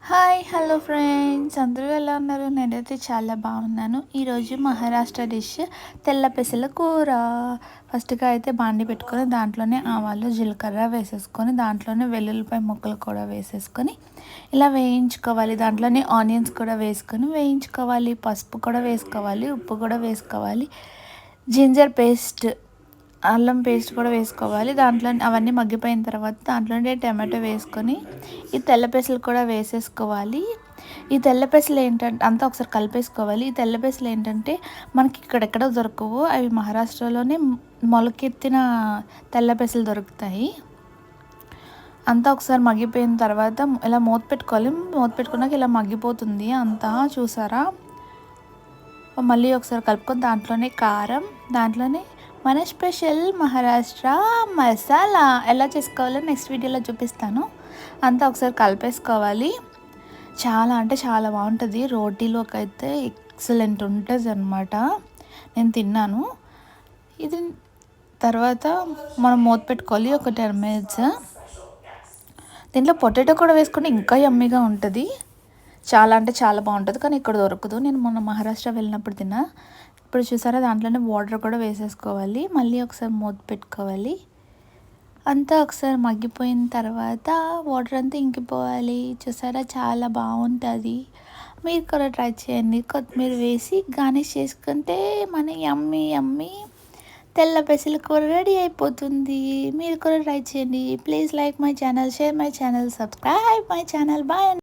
Hi hello friends, అందరూ ఎలా ఉన్నారు? నేనైతే చాలా బాగున్నాను. ఈరోజు మహారాష్ట్ర డిష్ తెల్ల పెసల కూర. ఫస్ట్గా అయితే బాండి పెట్టుకొని దాంట్లోనే ఆవాలు జీలకర్ర వేసేసుకొని దాంట్లోనే వెల్లుల్లిపాయ ముక్కలు కూడా వేసేసుకొని ఇలా వేయించుకోవాలి. దాంట్లోనే ఆనియన్స్ కూడా వేసుకొని వేయించుకోవాలి. పసుపు కూడా వేసుకోవాలి, ఉప్పు కూడా వేసుకోవాలి, జింజర్ పేస్ట్ అల్లం పేస్ట్ కూడా వేసుకోవాలి. దాంట్లో అవన్నీ మగ్గిపోయిన తర్వాత దాంట్లోనే టమాటో వేసుకొని ఈ తెల్ల పెసలు కూడా వేసేసుకోవాలి. ఈ తెల్ల పెసలు ఏంటంటే అంతా ఒకసారి కలిపేసుకోవాలి. ఈ తెల్ల పెసలు ఏంటంటే మనకి ఇక్కడెక్కడ దొరకవు, అవి మహారాష్ట్రలోనే మొలకెత్తిన తెల్ల పెసలు దొరుకుతాయి. అంతా ఒకసారి మగ్గిపోయిన తర్వాత ఇలా మూత పెట్టుకోవాలి. మూత పెట్టుకున్నాక ఇలా మగ్గిపోతుంది అంతా, చూసారా? మళ్ళీ ఒకసారి కలుపుకొని దాంట్లోనే కారం, దాంట్లోనే మన స్పెషల్ మహారాష్ట్ర మసాలా ఎలా చేసుకోవాలో నెక్స్ట్ వీడియోలో చూపిస్తాను. అంతా ఒకసారి కలిపేసుకోవాలి. చాలా అంటే చాలా బాగుంటుంది. రోటీలోకి అయితే ఎక్సలెంట్ ఉంటుంది అనమాట. నేను తిన్నాను. ఇది తర్వాత మనం మూత పెట్టుకోవాలి ఒక 10 minutes. దీంట్లో పొటాటో కూడా వేసుకుంటే ఇంకా యమ్మీగా ఉంటుంది. చాలా అంటే చాలా బాగుంటుంది, కానీ ఇక్కడ దొరకదు. నేను మొన్న మహారాష్ట్ర వెళ్ళినప్పుడు తిన్నా. ఇప్పుడు చూసారా, దాంట్లోనే వాటర్ కూడా వేసేసుకోవాలి. మళ్ళీ ఒకసారి మూత పెట్టుకోవాలి. అంతా ఒకసారి మగ్గిపోయిన తర్వాత వాటర్ అంతా ఇంకిపోవాలి. చూసారా, చాలా బాగుంటుంది. మీరు కూడా ట్రై చేయండి. కొత్తిమీర వేసి గార్నిష్ చేసుకుంటే మన యమ్మీ యమ్మీ తెల్ల పెసల కూర రెడీ అయిపోతుంది. మీరు కూడా ట్రై చేయండి. Please like my channel, share my channel, subscribe my channel. Bye.